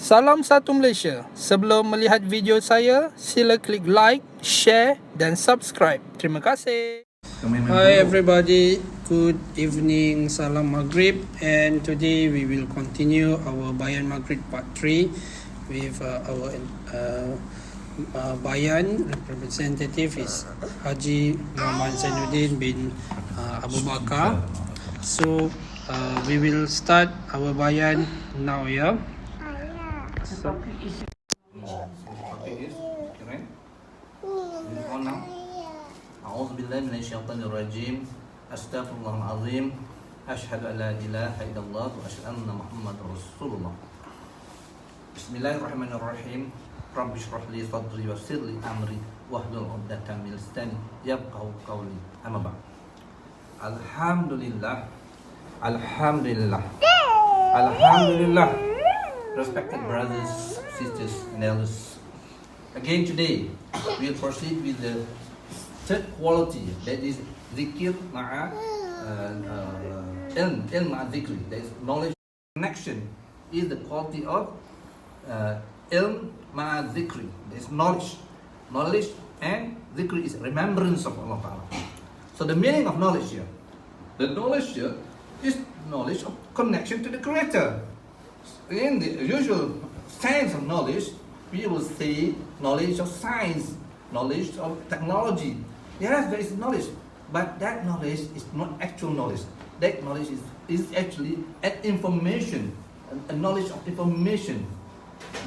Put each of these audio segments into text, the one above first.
Salam satu Malaysia. Sebelum melihat video saya, sila klik like, share dan subscribe. Terima kasih. Hi everybody, good evening, Salam Maghrib, and today we will continue our Bayan Maghrib part 3 with our Bayan representative is Haji Muhammad Zainuddin bin Abu Bakar. So we will start our Bayan now, yeah. So, Topic is keren. On now. A'udzubillahi minasyaitonirrajim. Astaghfirullahalazim. Asyhadu an la ilaha illallah wa asyhadu anna Muhammadar Rasulullah. Bismillahirrahmanirrahim. Rabbi shrah li sadri wa yassir li amri wahlul 'uqdatam min lisani yafqahu qawli. Amma ba'd. Alhamdulillah. Respected brothers, sisters, and elders, again today we'll proceed with the third quality, that is zikir ma'a ilm ma'a zikri, that is knowledge connection is the quality of ilm ma'a zikri, that is knowledge and zikri is remembrance of Allah Ta'ala. So the meaning of knowledge here, the knowledge here is knowledge of connection to the Creator. In the usual sense of knowledge, we will say knowledge of science, knowledge of technology. Yes, there is knowledge, but that knowledge is not actual knowledge. That knowledge is actually an information, a knowledge of information.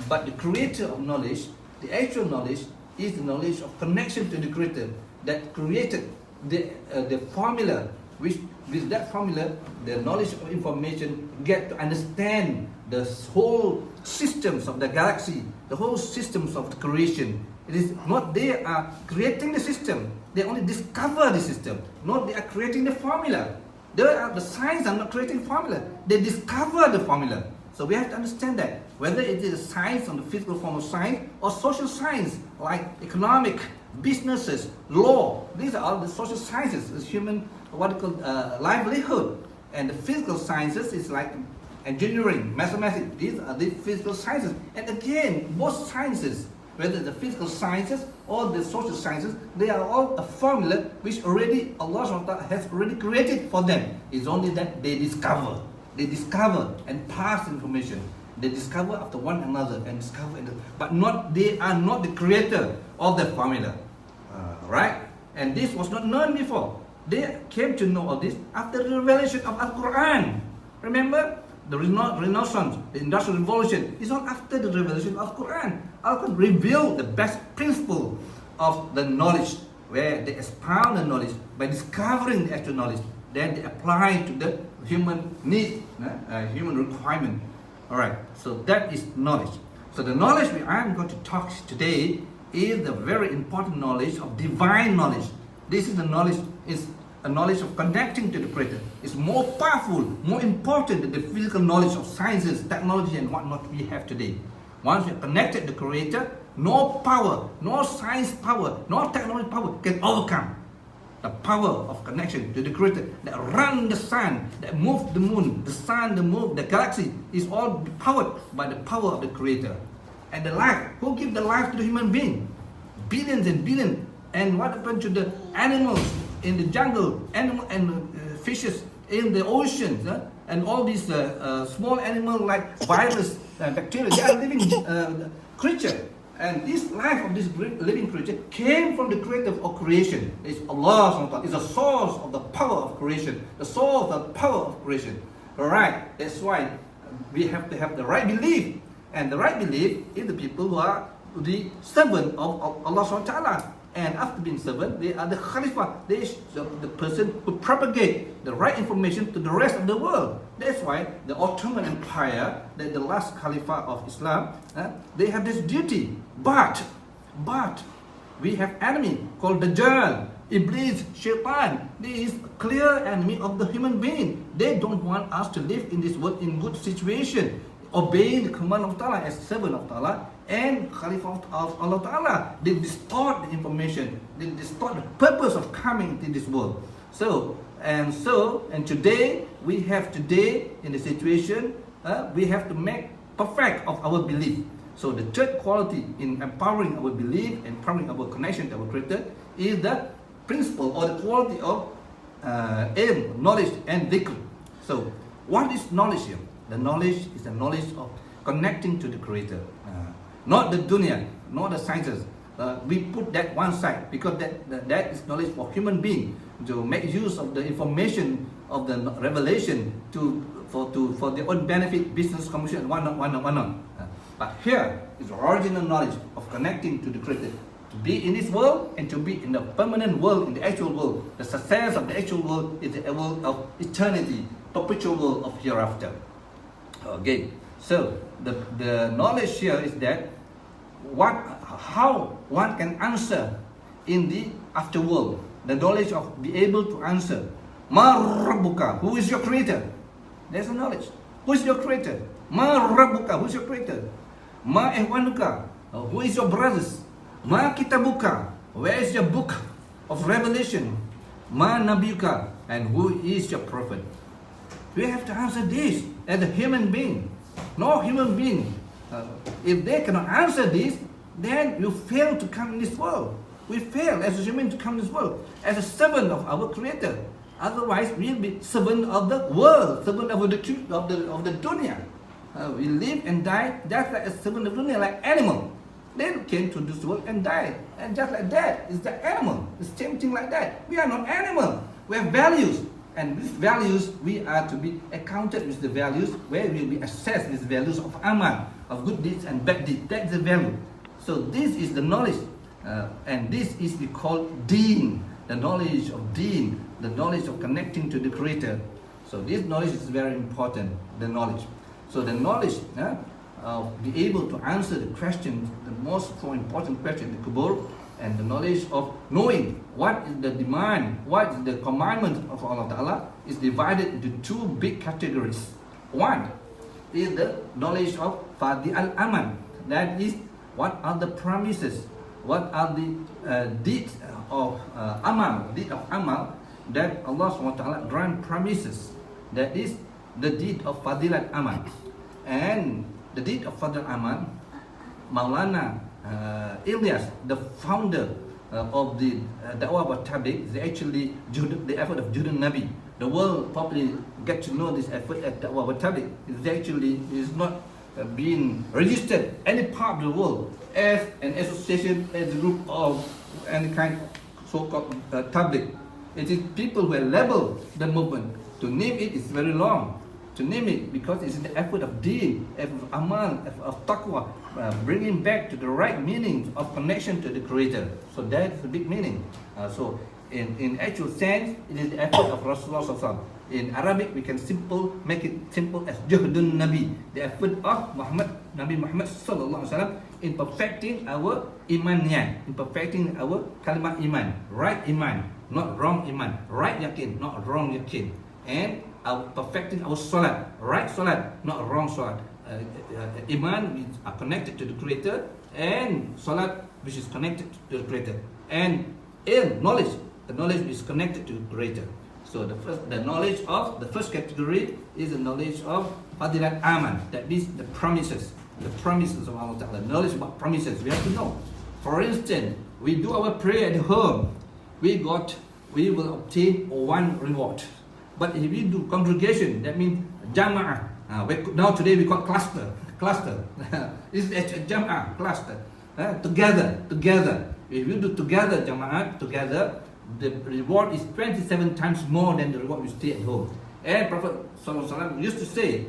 But the creator of knowledge, the actual knowledge, is the knowledge of connection to the Creator that created the formula, which with that formula, the knowledge of information get to understand the whole systems of the galaxy, the whole systems of the creation. It is not they are creating the system, they only discover the system, not they are creating the formula. The science are not creating formula, they discover the formula. So we have to understand that, whether it is science on the physical form of science or social science like economic, businesses, law, these are all the social sciences, is human, what we call livelihood. And the physical sciences is like engineering, mathematics, these are the physical sciences. And again, both sciences, whether the physical sciences or the social sciences, they are all a formula which already Allah has already created for them. It's only that they discover and pass information. They discover after one another and discover, but not they are not the creator of the formula, right? And this was not known before. They came to know of this after the revelation of Al-Quran. Remember, the Renaissance, the Industrial Revolution is all after the revelation of Al-Quran. Al-Quran revealed the best principle of the knowledge, where they expound the knowledge by discovering the actual knowledge. Then they apply to the human need, human requirement. All right, so that is knowledge. So the knowledge I am going to talk today is the very important knowledge of divine knowledge. This is the knowledge, is a knowledge of connecting to the Creator. It's more powerful, more important than the physical knowledge of sciences, technology, and whatnot we have today. Once you are connected to the Creator, no power, no science power, no technology power can overcome the power of connection to the Creator that run the sun, that move the moon, the sun, the moon, the galaxy is all powered by the power of the Creator. And the life, who give the life to the human being? Billions and billions. And what happened to the animals in the jungle, animal and fishes in the oceans, and all these small animals like virus, bacteria, they are living creature. And this life of this living creature came from the Creator of creation. It's Allah, is the source of the power of creation, the source of the power of creation. Alright, that's why we have to have the right belief. And the right belief is the people who are the servant of Allah SWT. And after being servant, they are the Khalifa. They is the person who propagate the right information to the rest of the world. That's why the Ottoman Empire, the last Khalifa of Islam, they have this duty. But we have enemy called Dajjal, Iblis, Shaitan. They is a clear enemy of the human being. They don't want us to live in this world in good situation, obeying the command of Allah as servant of Allah and Khalifa of Allah Ta'ala. They distort the information, they distort the purpose of coming into this world. And today we have in the situation we have to make perfect of our belief. So the third quality in empowering our belief, empowering our connection to our Creator, is the principle or the quality of ilm, knowledge and dhikr. So what is knowledge here? The knowledge is the knowledge of connecting to the Creator, not the dunya, not the sciences. We put that one side because that is knowledge for human being to make use of the information of the revelation for their own benefit, business, commercial, and whatnot. But here is the original knowledge of connecting to the Creator, to be in this world and to be in the permanent world, in the actual world. The success of the actual world is the world of eternity, perpetual world of hereafter. Again, so the knowledge here is that how one can answer in the afterworld. The knowledge of be able to answer. Ma Rabbuka, who is your Creator? There's a knowledge. Who is your Creator? Ma Rabbuka, who is your Creator? Ma Ihwanuka, who is your brothers? Ma Kitabuka, where is your book of revelation? Ma Nabiyuka, and who is your prophet? We have to answer this as a human being. No human being. If they cannot answer this, then you fail to come in this world. We fail as a human to come in this world as a servant of our Creator. Otherwise, we'll be servant of the world, servant of the dunya. We live and die just like a servant of dunya, like animal. They came to this world and died, and just like that is the animal. It's the same thing like that. We are not animal. We have values, and these values we are to be accounted with the values where we will be assessed with values of amal, of good deeds and bad deeds. That's the value. So this is the knowledge, and this is we call deen, the knowledge of deen, the knowledge of connecting to the Creator. So this knowledge is very important. The knowledge. So the knowledge be able to answer the question, the most important question, the kubur, and the knowledge of knowing what is the demand, what is the commandment of Allah Ta'ala is divided into two big categories. One is the knowledge of Fadi al-Aman, that is what are the promises, what are the deeds of Amal, deed of Amal that Allah SWT grant promises. That is the deed of Fadilat Amal. And the deed of Fadil Amal, Maulana Ilyas, the founder of the Da'wah wa Tabliq, is actually the effort of Judun Nabi. The world probably get to know this effort at Da'wah wa Tabliq. Is not being registered any part of the world as an association, as a group of any kind of so-called Tabliq. It is people who have labeled the movement. To name it is very long. To name it because it's the effort of deen, effort of amal, effort of taqwa, bringing back to the right meaning of connection to the Creator. So that is the big meaning. So in actual sense, it is the effort of Rasulullah SAW. In Arabic, we can make it simple as Juhdun Nabi, the effort of Nabi Muhammad Sallallahu Alaihi Wasallam in perfecting our imaniyah, in perfecting our kalimat iman, right iman, not wrong iman, right yakin, not wrong yakin, and perfecting our salat, right salat, not wrong salat. Iman, we are connected to the Creator, and salat, which is connected to the Creator, and knowledge, the knowledge is connected to the Creator. So the knowledge of the first category is the knowledge of Fadilat Aman, that means the promises of Allah Ta'ala. Knowledge about promises, we have to know. For instance, we do our prayer at home, we will obtain one reward. But if we do congregation, that means jama'ah. Now today we call cluster. It's a jama'ah, cluster. Together. If we do together, jama'ah, together, the reward is 27 times more than the reward we stay at home. And Prophet ﷺ used to say,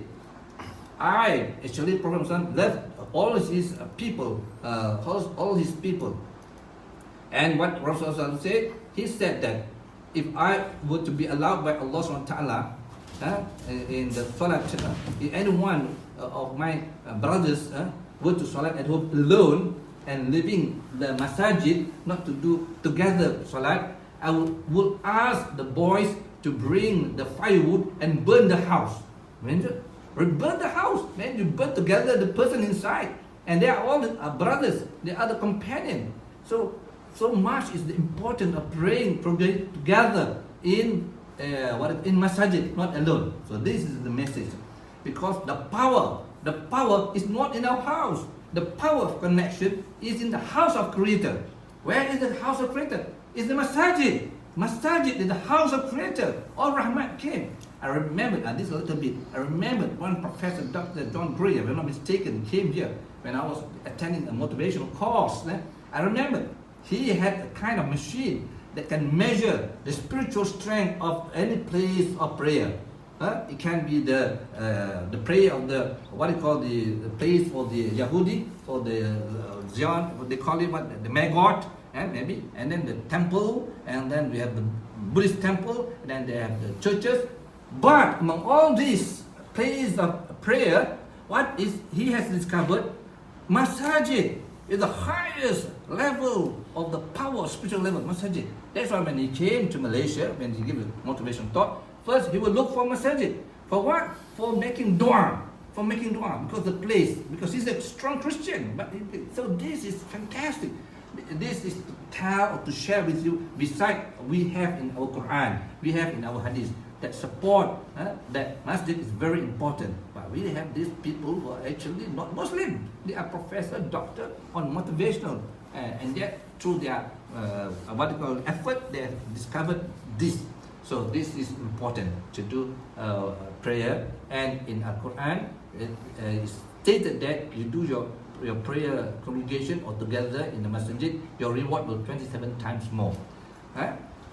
Prophet ﷺ left all his people, And what Prophet ﷺ said, he said that if I were to be allowed by Allah SWT in the salat, if any one of my brothers were to salat at home alone and leaving the masajid, not to do together salat, I would ask the boys to bring the firewood and burn the house. Burn the house, man, you burn together the person inside, and they are all brothers, they are the companion. So much is the importance of praying together in masajid, not alone. So this is the message, because the power the power is not in our house. The power of connection is in the house of Creator. Where is the house of Creator? It's the masajid. Masajid is the house of Creator. All Rahmat came. I remember, and this a little bit, I remember one professor, Dr. John Gray, if I'm not mistaken, came here when I was attending a motivational course. I remember he had a kind of machine that can measure the spiritual strength of any place of prayer. It can be the prayer of the, what do you call the place for the Yahudi, for the Zion, what they call it, what, the Maggot, maybe, and then the temple, and then we have the Buddhist temple, and then they have the churches. But among all these places of prayer, what is he has discovered? Masajid is the highest level of the power, spiritual level, masajid. That's why when he came to Malaysia, when he gave a motivation talk, first he will look for masajid. For what? For making dua. For making dua. Because the place, because he's a strong Christian. So this is fantastic. This is to tell or to share with you, besides we have in our Quran, we have in our Hadith, that support that masjid is very important. But we have these people who are actually not Muslim. They are professor, doctor on motivational, and yet through their what they call effort, they have discovered this. So this is important to do prayer. And in Al Quran, it is stated that you do your prayer congregation or together in the masjid, your reward will 27 times more.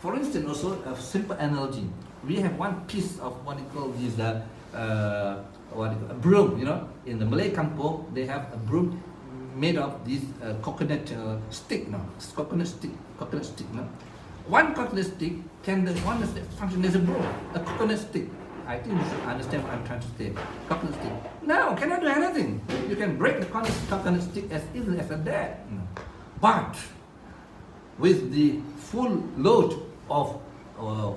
For instance, also a simple analogy. We have one piece of what they call this a broom. You know, in the Malay kampung, they have a broom made of this coconut stick. No, coconut stick. No, one coconut stick can function as a broom. A coconut stick. I think you should understand what I'm trying to say. Coconut stick. No, cannot do anything. You can break the coconut stick as easily as that. But with the full load of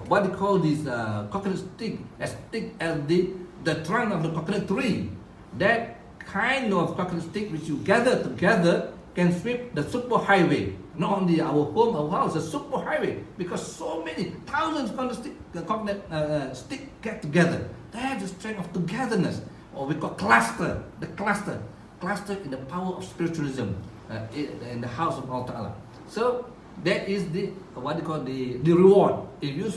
what they call this coconut stick, as thick as the trunk of the coconut tree, that kind of coconut stick which you gather together can sweep the super highway. Not only our home, our house, the super highway, because so many thousands of coconut stick get together. That's the strength of togetherness, or we call cluster. The cluster in the power of spiritualism in the house of Allah Ta'ala. So that is the what they call the reward. If you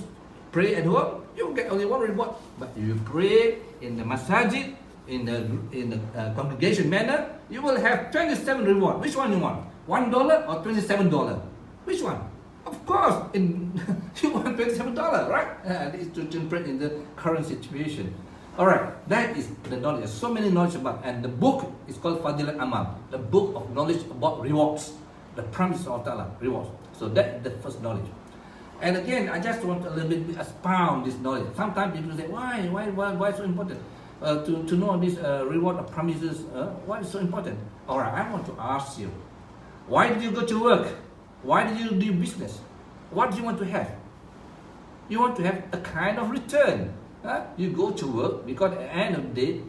pray at home, you get only one reward. But if you pray in the masajid, in the congregation manner, you will have 27 reward. Which one you want? $1 or $27? Which one? Of course, you want $27, right? This is to interpret in the current situation. All right, that is the knowledge. There's so many knowledge about, and the book is called Fadilat Amal, the book of knowledge about rewards, the promise of Allah, rewards. So that is the first knowledge. And again, I just want to a little bit expound this knowledge. Sometimes people say, why so important? To know this reward of promises, why is so important? All right, I want to ask you, why did you go to work? Why did you do business? What do you want to have? You want to have a kind of return. You go to work because at the end of the day,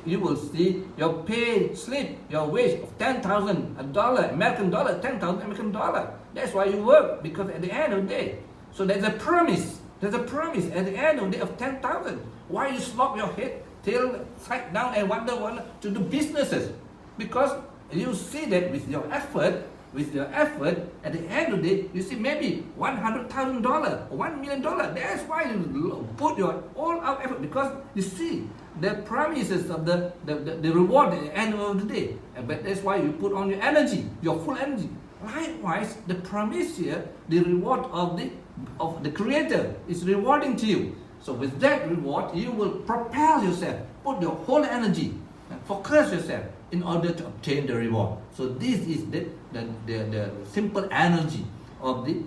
you will see your pay slip, your wage of $10,000 American dollar, $10,000 American dollar. That's why you work, because at the end of the day, so there's a promise. There's a promise at the end of the day of 10,000. Why you slop your head, tail side down and wonder to do businesses? Because you see that with your effort, at the end of the day, you see maybe $100,000 or $1 million. That's why you put your all out effort, because you see the promises of the reward at the end of the day. But that's why you put on your energy, your full energy. Likewise, the promise here, the reward of the Creator is rewarding to you. So with that reward, you will propel yourself, put your whole energy, and focus yourself in order to obtain the reward. So this is the simple energy of the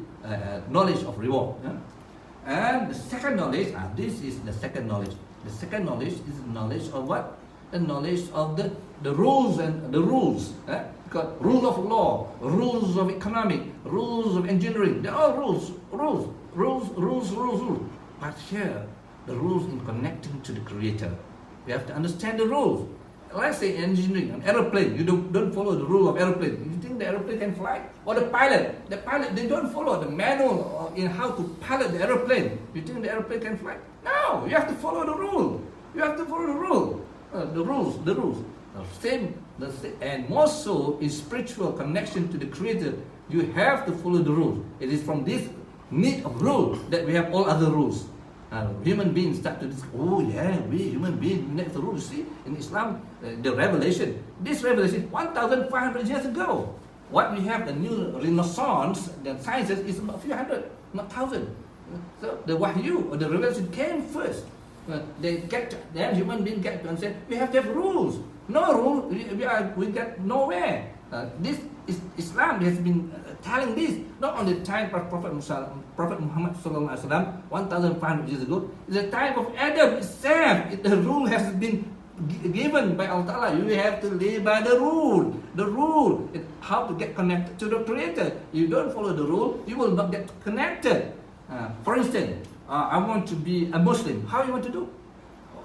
knowledge of reward. And the second knowledge, this is the second knowledge. The second knowledge is the knowledge of what? The knowledge of the rules and the rules. Because rules of law, rules of economic, rules of engineering, they're all rules. But here, the rules in connecting to the Creator. You have to understand the rules. Let's say engineering, an aeroplane, you don't follow the rule of aeroplane. You think the aeroplane can fly? Or the pilot, they don't follow the manual in how to pilot the aeroplane. You think the aeroplane can fly? No, you have to follow the rule. You have to follow the rule. The rules. And more so in spiritual connection to the Creator, you have to follow the rules. It is from this need of rule that we have all other rules. Human beings start to discuss, oh yeah, we human beings need the rules. You see, in Islam, the revelation, this revelation 1,500 years ago. What we have, the new renaissance, the sciences is a few hundred, not thousand. So the wahyu or the revelation came first. Then human beings get to understand we have to have rules. No rule, we get nowhere. This is Islam has been telling this not on the time of Prophet Muhammad sallallahu alaihi wasallam 1,500 years ago. It's the time of Adam itself. The rule has been given by Allah Ta'ala. You have to live by the rule. The rule is how to get connected to the Creator. You don't follow the rule, you will not get connected. For instance, I want to be a Muslim. How you want to do?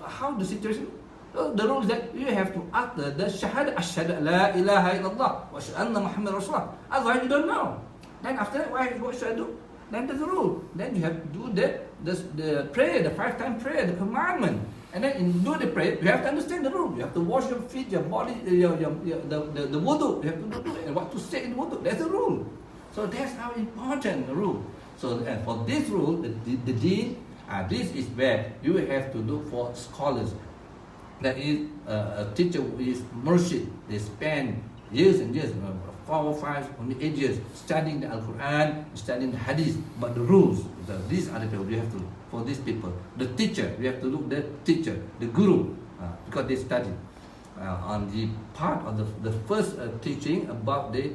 How the situation? The rule is that you have to utter the shahada, ashhadu la ilaha illallah wa ashhadu anna Muhammad Rasulullah. Otherwise you don't know. Then after that, what should I do? Then there's the rule. Then you have to do the prayer, the 5-time prayer, the commandment. And then in do the prayer, you have to understand the rule. You have to wash your feet, your body, the wudu. You have to do it. And what to say in wudu. That's the rule. So that's how important the rule. So for this rule, the deen, this is where you have to look for scholars. That is a teacher who is murshid. They spend years and years, 4 or 5, only 8 years, studying the Al-Quran, studying the Hadith, but the rules, these are the people we have to look for these people. The teacher, we have to look the teacher, the guru, because they study. On the part of the first teaching about the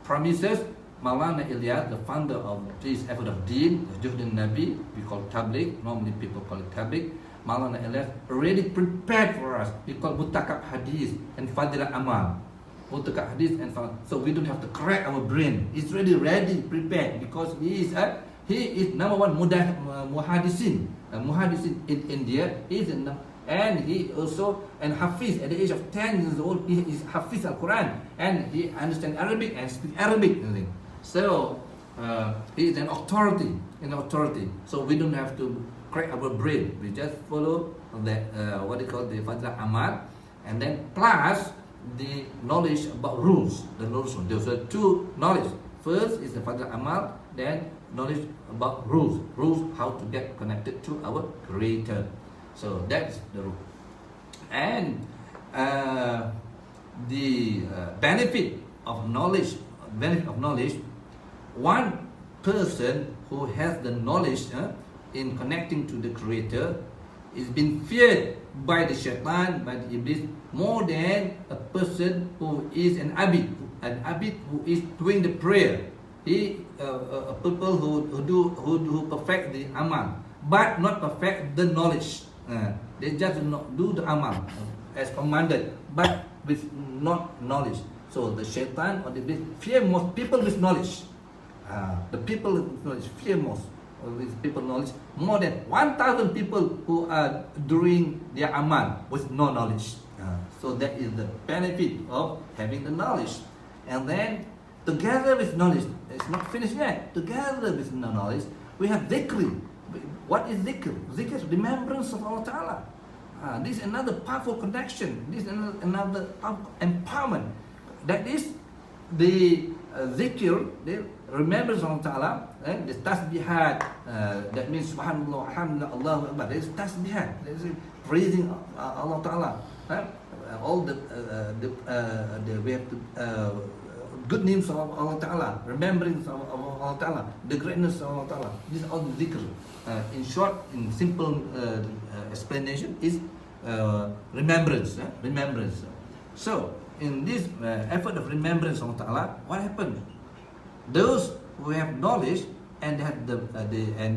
promises, Maulana Ilyas, the founder of this effort of Deen, Juhdin Nabi, we call Tabligh, normally people call it Tabligh. Maulana Ilyas already prepared for us. We call Mutakab Hadith and Fadilah Amal. Mutakab Hadith and Fadilah. So we don't have to correct our brain. It's already ready, prepared, because he is number one muhadisin. Muhadisin in India. And he also, and Hafiz, at the age of 10 years old, he is Hafiz Al-Quran. And he understands Arabic and speaks Arabic. So he is an authority. So we don't have to crack our brain. We just follow the what they call the Fadilah Amal, and then plus the knowledge about rules. Those are two knowledge. First is the Fadilah Amal, then knowledge about rules. Rules how to get connected to our Creator. So that's the rule. And the benefit of knowledge. One person who has the knowledge in connecting to the Creator is being feared by the shaitan, by the iblis, more than a person who is an abid who is doing the prayer. People who perfect the amal, but not perfect the knowledge. They just not do the amal as commanded, but with not knowledge. So the shaitan or the iblis fear most people with knowledge. The people with knowledge fear most. With people knowledge, more than 1,000 people who are doing their amal with no knowledge. So that is the benefit of having the knowledge. And then together with knowledge, it's not finished yet. Together with the knowledge, we have zikr. What is zikr? Zikr is remembrance of Allah Ta'ala. This is another powerful connection. This is another powerful empowerment. That is the zikr, the remembrance of Allah Ta'ala, the tasbihat, that means subhanallah, alhamdulillah, Allahu Akbar. There is tasbihat, there is praising Allah Ta'ala. All we have to, good names of Allah Ta'ala, remembering of Allah Ta'ala, the greatness of Allah Ta'ala. This is all the zikr. In short, in simple explanation, is remembrance. So, in this effort of remembrance of Allah Ta'ala, what happened? Those who have knowledge and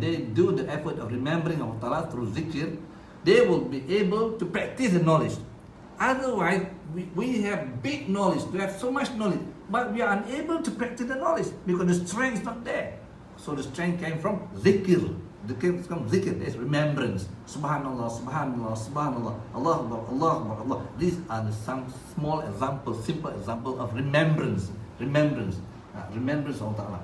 they do the effort of remembering Allah Ta'ala through zikr, they will be able to practice the knowledge. Otherwise, we have big knowledge, we have so much knowledge, but we are unable to practice the knowledge because the strength is not there. So the strength came from zikr. Zikr is remembrance. Subhanallah, Subhanallah, Subhanallah, Allah Akbar, Allah Akbar, Allah. These are some small examples, simple example of remembrance. Remembrance of Allah.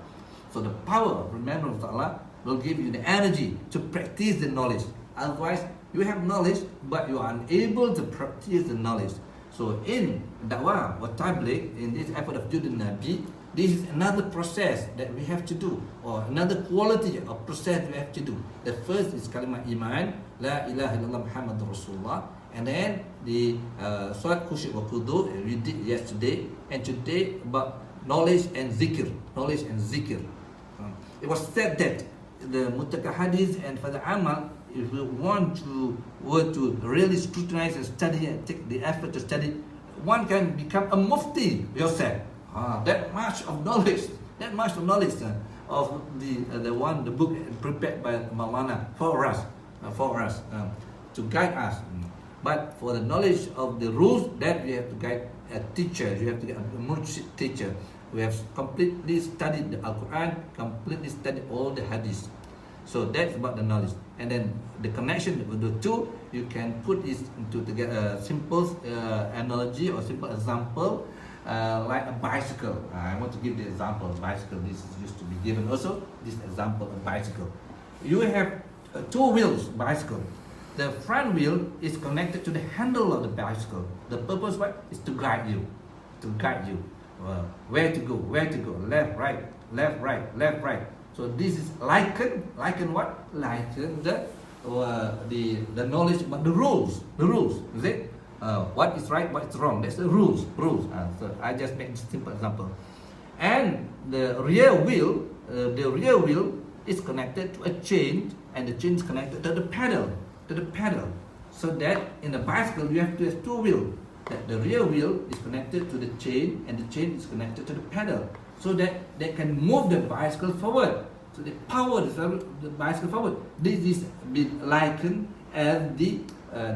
So the power of remembrance of Allah will give you the energy to practice the knowledge. Otherwise, You have knowledge, but you are unable to practice the knowledge. So in da'wah or tabligh, in this effort of Judul Nabi, this is another process that we have to do, or another quality of process we have to do. The first is kalimat iman, la ilaha illallah Muhammadur Rasulullah, and then the salat khusyuk wa qudu we did yesterday, and today about knowledge and zikir. Knowledge and zikir. It was said that the muttaqi hadith and for the amal, if we want to really scrutinize and study and take the effort to study, one can become a mufti yourself. That much of knowledge of the book prepared by Maulana for us, to guide us. But for the knowledge of the rules, that we have to guide a teacher. You have to get a murshid teacher. We have completely studied the Al-Quran, completely studied all the hadiths. So that's about the knowledge. And then the connection with the two, you can put this into a simple analogy or simple example, like a bicycle. I want to give the example of bicycle. This is used to be given also. This example of bicycle. You have two wheels bicycle. The front wheel is connected to the handle of the bicycle. The purpose is to guide you, where to go, left, right, left, right, left, right. So this is liken what? Liken the knowledge about the rules. Is it? What is right, what is wrong? That's the rules. So I just made a simple example. And the rear wheel is connected to a chain, and the chain is connected to the pedal. So that in a bicycle you have to have two wheels. That the rear wheel is connected to the chain, and the chain is connected to the pedal, so that they can move the bicycle forward. So they power the bicycle forward. This is been likened as the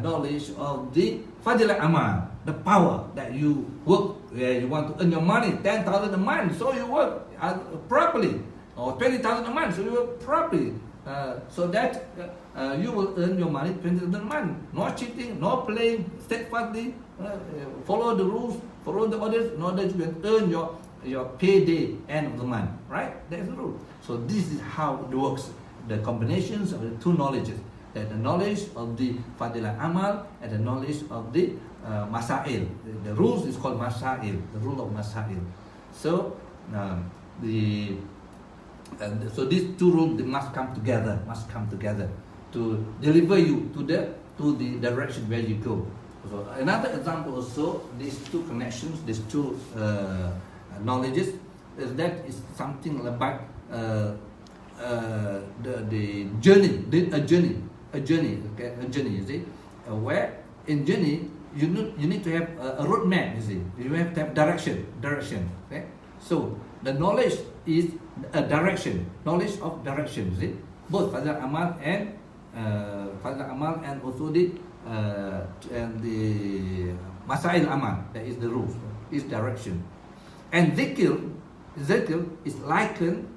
knowledge of the Fadilah Amal, the power that you work where you want to earn your money, 10,000 a month, so you work properly, or 20,000 a month, so you work properly, so that you will earn your money 20,000 a month. No cheating, no playing, steadfastly follow the rules, follow the orders, in order you can earn your payday end of the month, right? That's the rule. So this is how it works. The combinations of the two knowledges, that the knowledge of the Fadilah Amal and the knowledge of the Masail. The rules is called Masail, the rule of Masail. So so these two rules, they must come together to deliver you to the direction where you go. So another example also, these two connections, these two knowledges, is that is something about the journey, a journey, you see, where in journey you need to have a roadmap, you see, you have to have direction, okay? So the knowledge is a direction, knowledge of direction, you see, both Fazal Amal and also the Masail Amal, that is the rules, is direction. And zikir is likened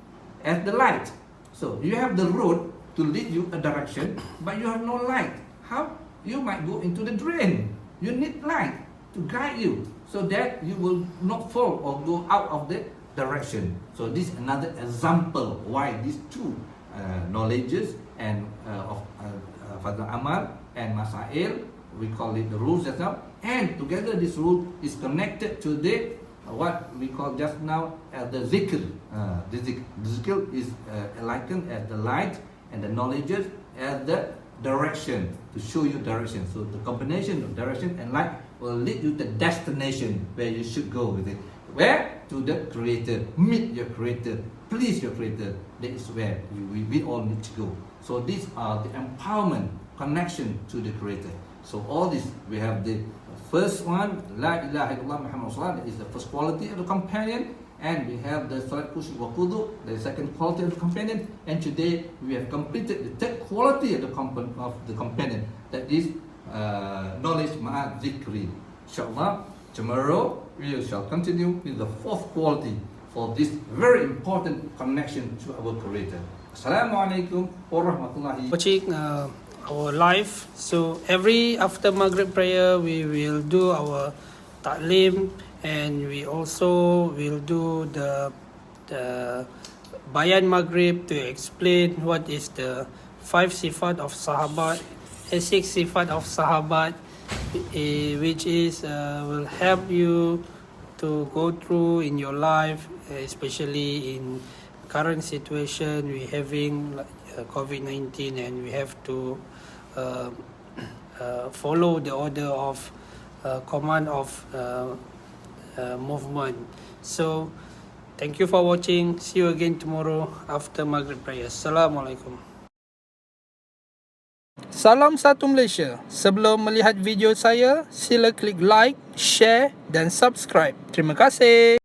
as the light. So you have the road to lead you a direction, but you have no light. How? You might go into the drain. You need light to guide you, so that you will not fall or go out of the direction. So this is another example why these two knowledges and of Fadl Amal and Masail, we call it the rules as well. And together this rule is connected to the what we call just now as the zikr. The zikr is likened as the light, and the knowledges as the direction, to show you direction. So the combination of direction and light will lead you to the destination where you should go with it. Where? To the Creator. Meet your Creator. Please your Creator. That is where we all need to go. So these are the empowerment, connection to the Creator. So all this, we have the first one, La ilaha illallah Muhammad Rasulullah, that is the first quality of the companion. And we have the salat khusyuk wa qudu, the second quality of the companion. And today we have completed the third quality of the companion, that is knowledge ma'at zikri. Inshallah, tomorrow we shall continue with the fourth quality for this very important connection to our Creator. Assalamualaikum warahmatullahi. Watching our live. So every after Maghrib prayer, we will do our ta'lim, and we also will do the Bayan Maghrib to explain what is the 5 sifat of Sahabat six sifat of sahabat, which is will help you to go through in your life, especially in current situation we having like COVID-19, and we have to follow the order of command of movement. So thank you for watching. See you again tomorrow after Maghrib prayer. Assalamualaikum. Salam satu Malaysia. Sebelum melihat video saya, sila klik like, share dan subscribe. Terima kasih.